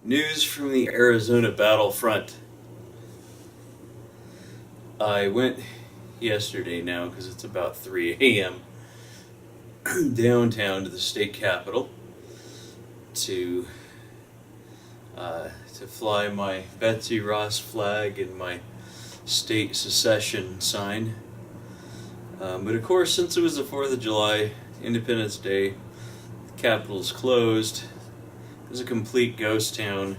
News from the Arizona battlefront. I went yesterday now because it's about 3 a.m. downtown to the state capitol to fly my Betsy Ross flag and my state secession sign. But of course, since it was the 4th of July, Independence Day, the Capitol's closed. It was a complete ghost town,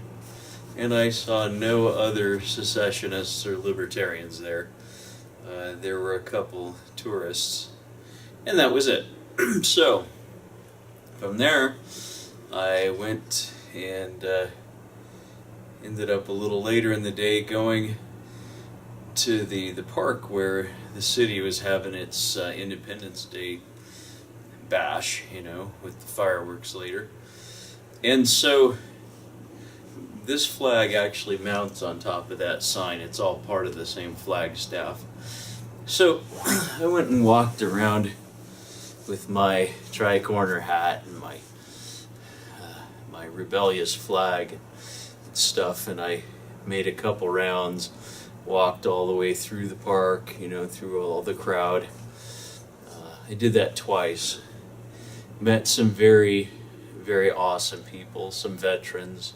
and I saw no other secessionists or libertarians there. There were a couple tourists, and that was it. So, from there, I went and ended up a little later in the day going to the park where the city was having its Independence Day bash, with the fireworks later. And so this flag actually mounts on top of that sign. It's all part of the same flag staff. So I went and walked around with my tri-corner hat and my rebellious flag and stuff, and I made a couple rounds, walked all the way through the park, through all the crowd. I did that twice. Met some very, very awesome people, some veterans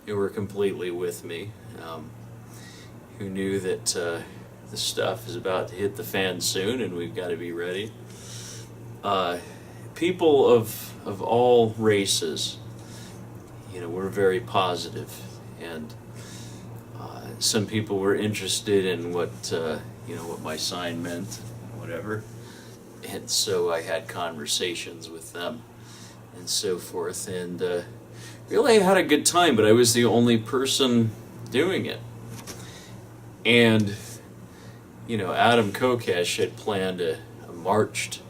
who were completely with me, who knew that the stuff is about to hit the fan soon and we've got to be ready. People of all races, were very positive, and some people were interested in what my sign meant, whatever. And so I had conversations with them and so forth, and really I had a good time, but I was the only person doing it. And Adam Kokesh had planned a marched,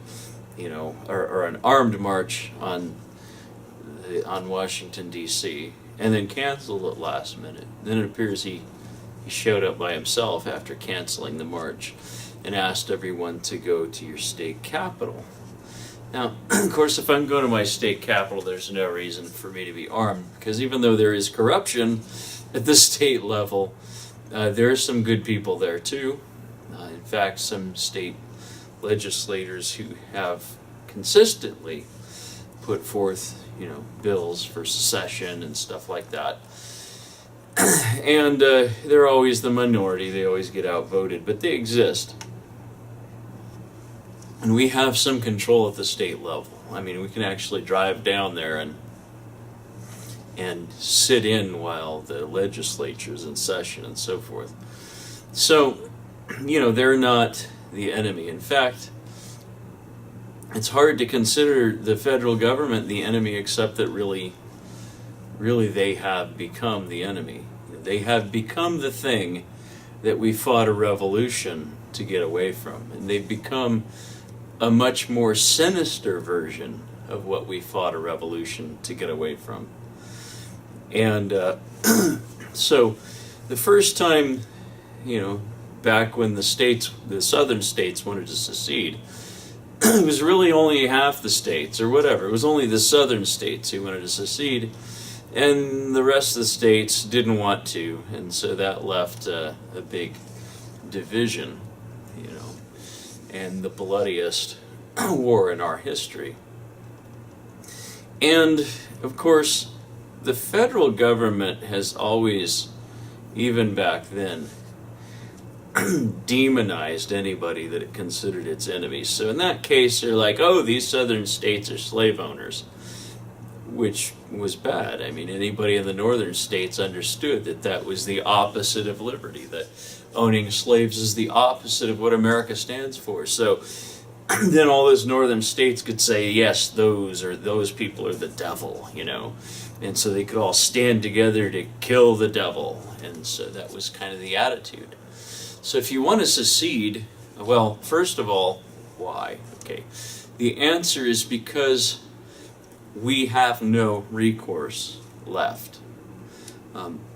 or an armed march on Washington D.C. and then canceled it last minute. Then it appears he showed up by himself after canceling the march and asked everyone to go to your state capitol. Now, of course, if I'm going to my state capitol, there's no reason for me to be armed, because even though there is corruption at the state level, there are some good people there too. In fact, some state legislators who have consistently put forth, bills for secession and stuff like that. And they're always the minority. They always get outvoted, but they exist. And we have some control at the state level. I mean, we can actually drive down there and sit in while the legislature's in session and so forth. So, they're not the enemy. In fact, it's hard to consider the federal government the enemy, except that really they have become the enemy. They have become the thing that we fought a revolution to get away from. And they've become a much more sinister version of what we fought a revolution to get away from. And so the first time, back when the southern states wanted to secede, it was really only half the states or whatever. It was only the southern states who wanted to secede, and the rest of the states didn't want to, and so that left a big division, and the bloodiest war in our history. And, of course, the federal government has always, even back then, demonized anybody that it considered its enemies. So in that case, they're like, oh, these southern states are slave owners, which was bad. I mean, anybody in the northern states understood that was the opposite of liberty, that owning slaves is the opposite of what America stands for. So then all those northern states could say, yes, those people are the devil, and so they could all stand together to kill the devil. And so that was kind of the attitude. So if you want to secede, well, first of all, why? Okay, the answer is because we have no recourse left.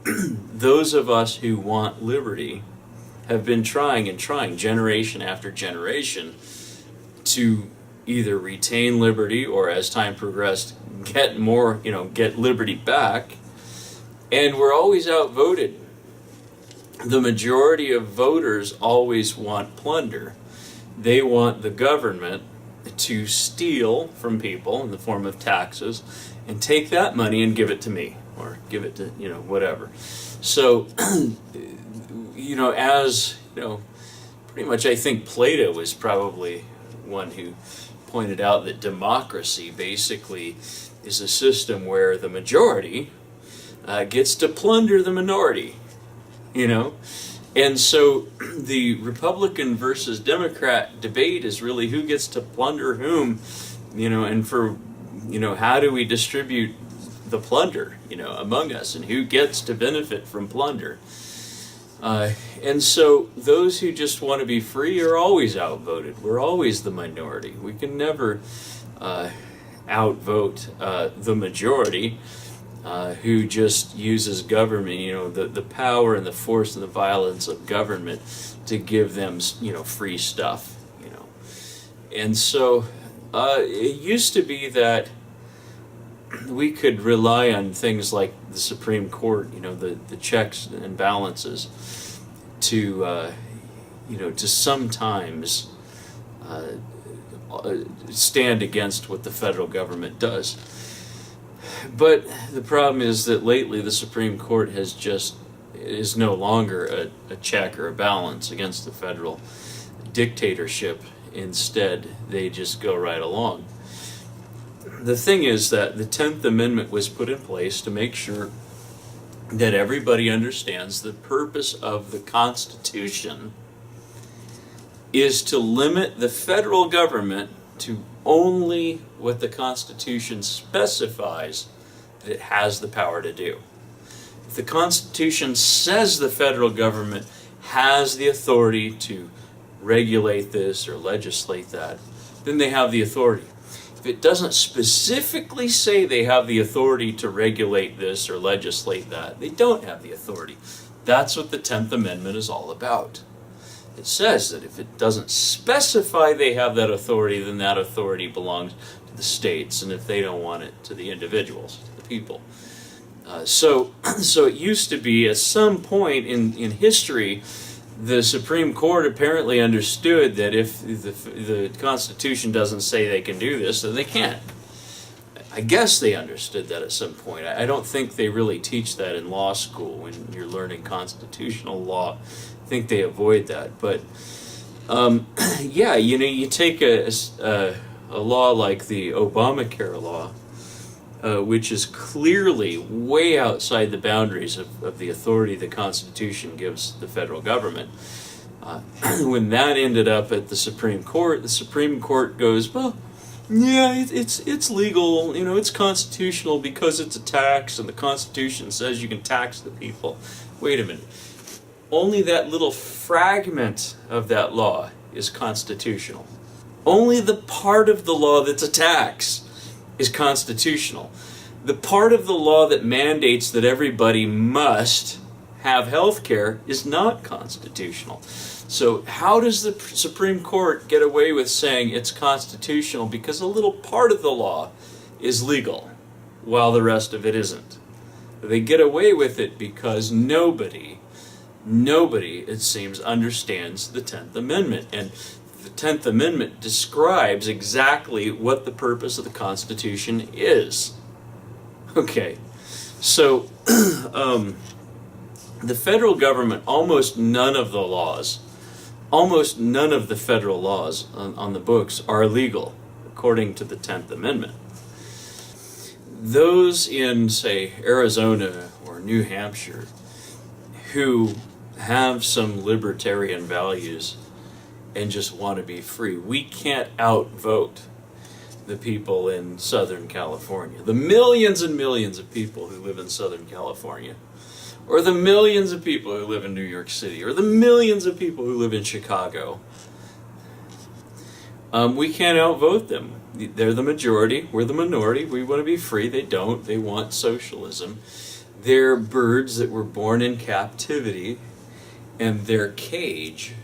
Those of us who want liberty have been trying generation after generation to either retain liberty or, as time progressed, get liberty back. And we're always outvoted. The majority of voters always want plunder. They want the government to steal from people in the form of taxes and take that money and give it to me, or give it to, whatever. So, pretty much I think Plato was probably one who pointed out that democracy basically is a system where the majority gets to plunder the minority, And so the Republican versus Democrat debate is really who gets to plunder whom, and for, how do we distribute the plunder, among us, and who gets to benefit from plunder. And so those who just want to be free are always outvoted. We're always the minority. We can never outvote the majority who just uses government, the power and the force and the violence of government to give them, free stuff, And so it used to be that we could rely on things like the Supreme Court, the checks and balances to sometimes stand against what the federal government does. But the problem is that lately the Supreme Court is no longer a check or a balance against the federal dictatorship. Instead, they just go right along. The thing is that the 10th Amendment was put in place to make sure that everybody understands the purpose of the Constitution is to limit the federal government to only what the Constitution specifies that it has the power to do. If the Constitution says the federal government has the authority to regulate this or legislate that, then they have the authority. If it doesn't specifically say they have the authority to regulate this or legislate that, they don't have the authority. That's what the 10th Amendment is all about. It says that if it doesn't specify they have that authority, then that authority belongs to the states, and if they don't want it, to the individuals, to the people. So it used to be at some point in history, the Supreme Court apparently understood that if the Constitution doesn't say they can do this, then they can't. I guess they understood that at some point. I don't think they really teach that in law school when you're learning constitutional law. I think they avoid that. But, you take a law like the Obamacare law, which is clearly way outside the boundaries of the authority the Constitution gives the federal government. When that ended up at the Supreme Court goes, well, yeah, it's legal, it's constitutional because it's a tax, and the Constitution says you can tax the people. Wait a minute. Only that little fragment of that law is constitutional. Only the part of the law that's a tax is constitutional. The part of the law that mandates that everybody must have health care is not constitutional. So how does the Supreme Court get away with saying it's constitutional because a little part of the law is legal while the rest of it isn't? They get away with it because nobody, it seems, understands the 10th Amendment. And the 10th Amendment describes exactly what the purpose of the Constitution is. Okay, so the federal government, almost none of the federal laws on the books are legal, according to the 10th Amendment. Those in, say, Arizona or New Hampshire who have some libertarian values and just want to be free, we can't outvote the people in Southern California, the millions and millions of people who live in Southern California, or the millions of people who live in New York City, or the millions of people who live in Chicago. We can't outvote them. They're the majority, we're the minority, we want to be free, they don't, they want socialism. They're birds that were born in captivity, and their cage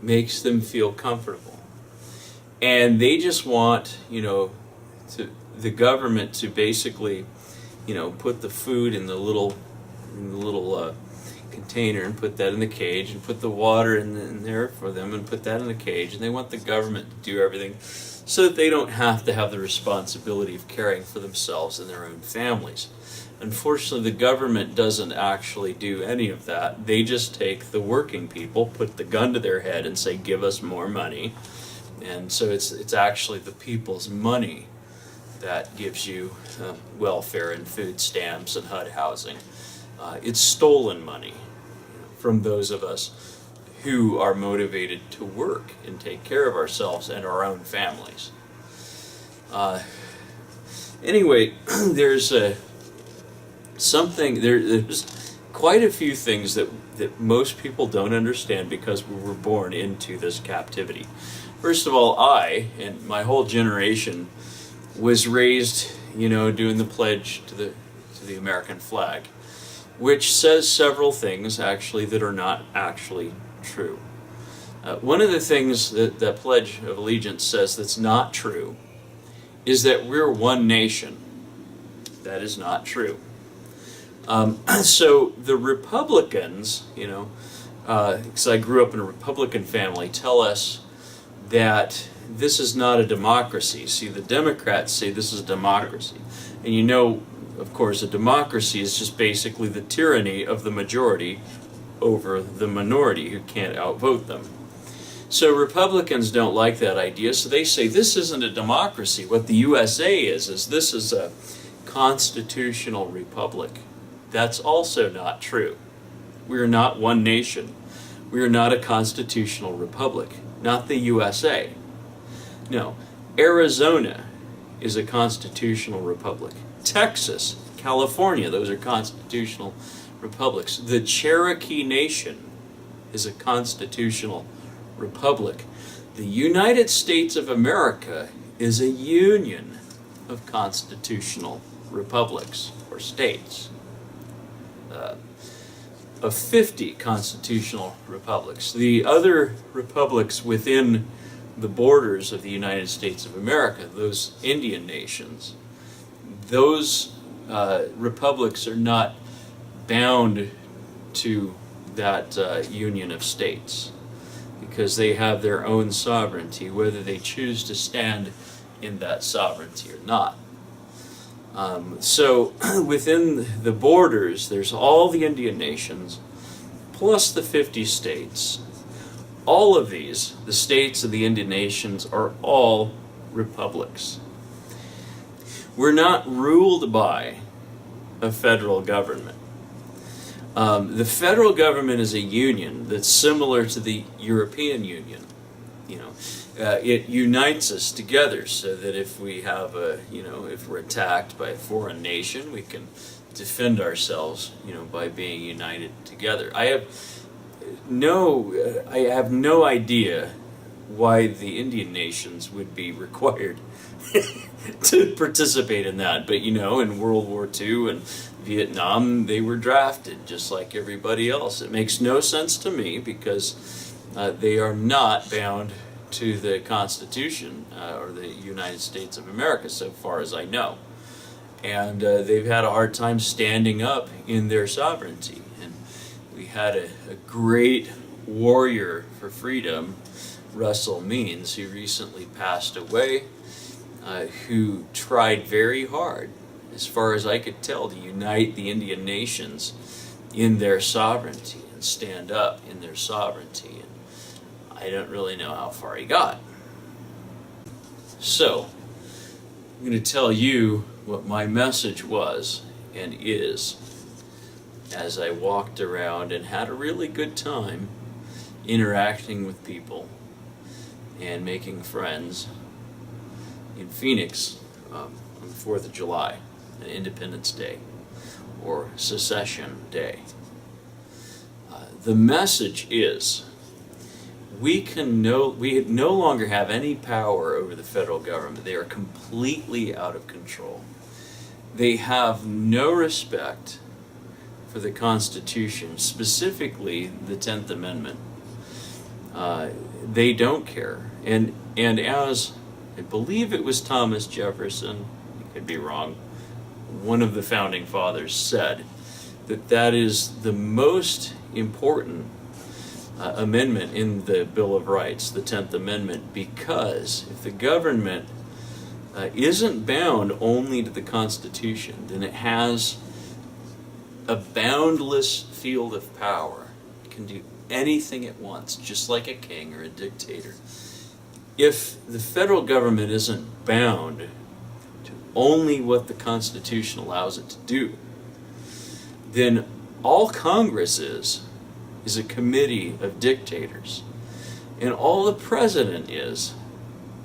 makes them feel comfortable. And they just want, the government to basically, put the food in the little container and put that in the cage, and put the water in there for them and put that in the cage, and they want the government to do everything so that they don't have to have the responsibility of caring for themselves and their own families. Unfortunately, the government doesn't actually do any of that. They just take the working people, put the gun to their head, and say, give us more money. And so it's actually the people's money that gives you welfare and food stamps and HUD housing. It's stolen money from those of us who are motivated to work and take care of ourselves and our own families. Anyway, there's quite a few things that most people don't understand because we were born into this captivity. First of all, I and my whole generation was raised, doing the pledge to the American flag, which says several things actually that are not actually true. One of the things that the Pledge of Allegiance says that's not true is that we're one nation. That is not true. So the Republicans, because I grew up in a Republican family, tell us that this is not a democracy. See, the Democrats say this is a democracy. And of course, a democracy is just basically the tyranny of the majority over the minority who can't outvote them. So Republicans don't like that idea, so they say this isn't a democracy. What the USA is this is a constitutional republic. That's also not true. We are not one nation. We are not a constitutional republic. Not the USA. No, Arizona is a constitutional republic. Texas, California, those are constitutional republics. The Cherokee Nation is a constitutional republic. The United States of America is a union of constitutional republics or states. Of 50 constitutional republics. The other republics within the borders of the United States of America, those Indian nations, those republics are not bound to that union of states because they have their own sovereignty, whether they choose to stand in that sovereignty or not. So within the borders, there's all the Indian nations, plus the 50 states. All of these, the states of the Indian nations, are all republics. We're not ruled by a federal government. The federal government is a union that's similar to the European Union. It unites us together so that if we have if we're attacked by a foreign nation, we can defend ourselves, by being united together. I have no idea why the Indian nations would be required to participate in that. But in World War II and Vietnam, they were drafted just like everybody else. It makes no sense to me because they are not bound to the Constitution or the United States of America, so far as I know. And they've had a hard time standing up in their sovereignty. And we had a great warrior for freedom, Russell Means, who recently passed away, who tried very hard, as far as I could tell, to unite the Indian nations in their sovereignty and stand up in their sovereignty. And I don't really know how far he got. So, I'm going to tell you what my message was and is as I walked around and had a really good time interacting with people and making friends in Phoenix on the 4th of July, an Independence Day, or Secession Day. The message is we no longer have any power over the federal government. They are completely out of control. They have no respect for the Constitution, specifically the 10th Amendment. They don't care. And as I believe it was Thomas Jefferson, I could be wrong, one of the founding fathers said that is the most important amendment in the Bill of Rights, the 10th Amendment, because if the government isn't bound only to the Constitution, then it has a boundless field of power. It can do anything it wants, just like a king or a dictator. If the federal government isn't bound to only what the Constitution allows it to do, then all Congress is a committee of dictators. And all the president is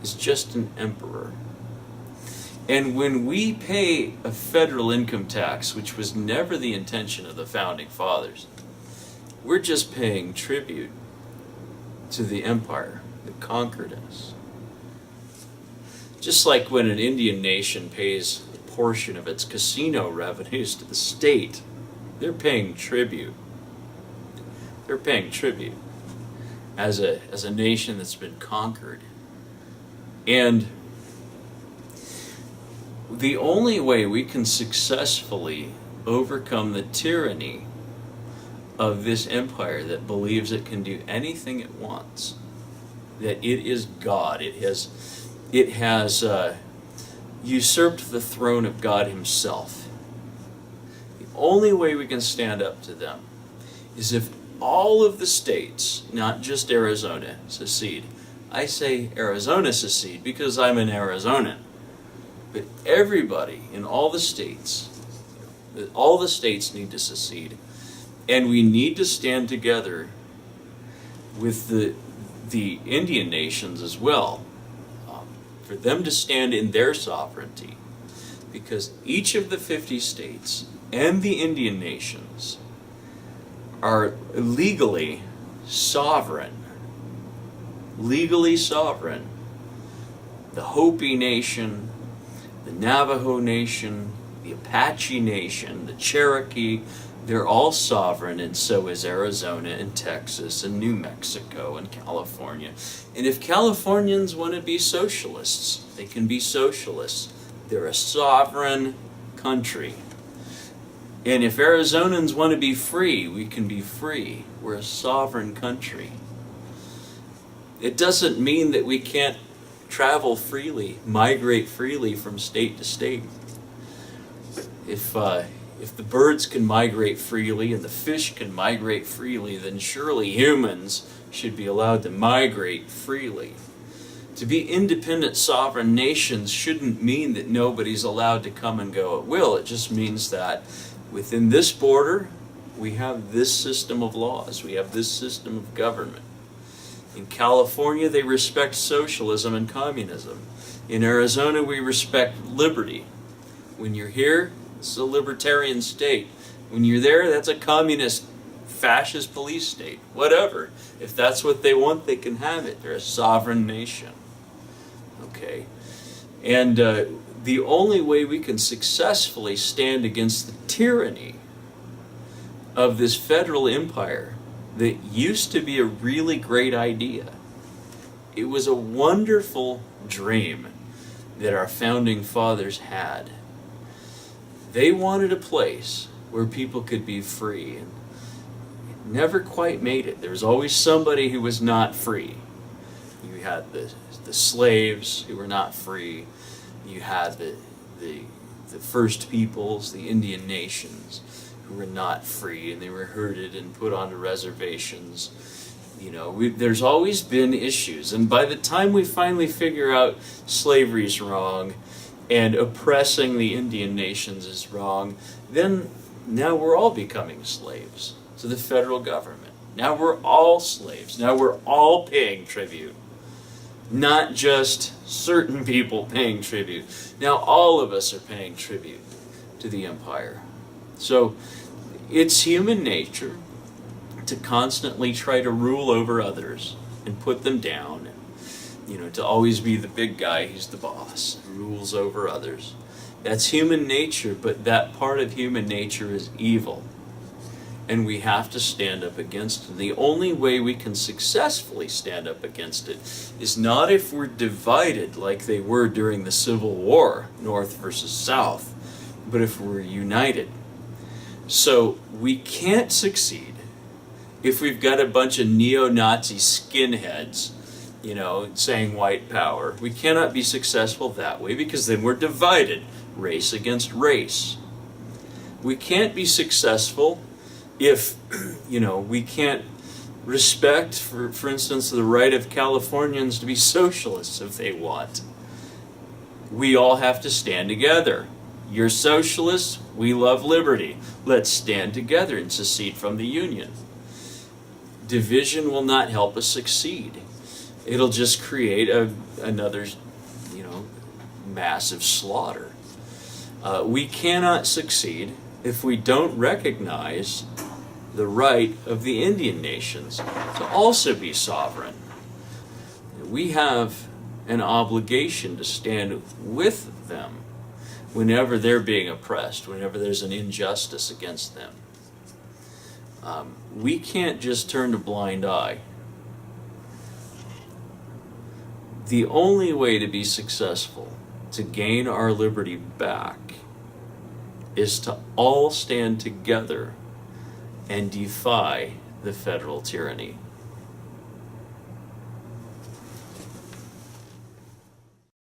just an emperor. And when we pay a federal income tax, which was never the intention of the founding fathers, we're just paying tribute to the empire that conquered us. Just like when an Indian nation pays a portion of its casino revenues to the state, they're paying tribute. They're paying tribute as a nation that's been conquered. And the only way we can successfully overcome the tyranny of this empire that believes it can do anything it wants, that it is God, it has usurped the throne of God himself. The only way we can stand up to them is if all of the states, not just Arizona, secede. I say Arizona secede because I'm an Arizonan. But everybody in all the states need to secede. And we need to stand together with the Indian nations as well, for them to stand in their sovereignty. Because each of the 50 states and the Indian nations are legally sovereign. Legally sovereign. The Hopi Nation, the Navajo Nation, the Apache Nation, the Cherokee, they're all sovereign, and so is Arizona and Texas and New Mexico and California. And if Californians want to be socialists, they can be socialists. They're a sovereign country. And if Arizonans want to be free, we can be free. We're a sovereign country. It doesn't mean that we can't travel freely, migrate freely from state to state. If the birds can migrate freely and the fish can migrate freely, then surely humans should be allowed to migrate freely. To be independent sovereign nations shouldn't mean that nobody's allowed to come and go at will. It just means that within this border, we have this system of laws. We have this system of government. In California, they respect socialism and communism. In Arizona, we respect liberty. When you're here, it's a libertarian state. When you're there, that's a communist, fascist police state. Whatever. If that's what they want, they can have it. They're a sovereign nation. Okay? And the only way we can successfully stand against the tyranny of this federal empire that used to be a really great idea. It was a wonderful dream that our founding fathers had. They wanted a place where people could be free, and it never quite made it. There was always somebody who was not free. You had the slaves who were not free. You had the first peoples, the Indian nations, who were not free, and they were herded and put onto reservations. You know, there's always been issues, and by the time we finally figure out slavery's wrong and oppressing the Indian nations is wrong, then now we're all becoming slaves to the federal government. Now we're all slaves. Now we're all paying tribute. Not just certain people paying tribute. Now all of us are paying tribute to the empire. So it's human nature to constantly try to rule over others and put them down. You know, to always be the big guy who's the boss, rules over others. That's human nature, but that part of human nature is evil. And we have to stand up against it. The only way we can successfully stand up against it is not if we're divided like they were during the Civil War, North versus South. but if we're united. So we can't succeed if we've got a bunch of neo-Nazi skinheads, saying white power. We cannot be successful that way, because then we're divided, race against race. We can't be successful if, we can't respect, for instance, the right of Californians to be socialists if they want. We all have to stand together. You're socialists, we love liberty. Let's stand together and secede from the Union. Division will not help us succeed. It'll just create another, massive slaughter. We cannot succeed if we don't recognize the right of the Indian nations to also be sovereign. We have an obligation to stand with them whenever they're being oppressed, whenever there's an injustice against them. We can't just turn a blind eye. The only way to be successful, to gain our liberty back, is to all stand together and defy the federal tyranny.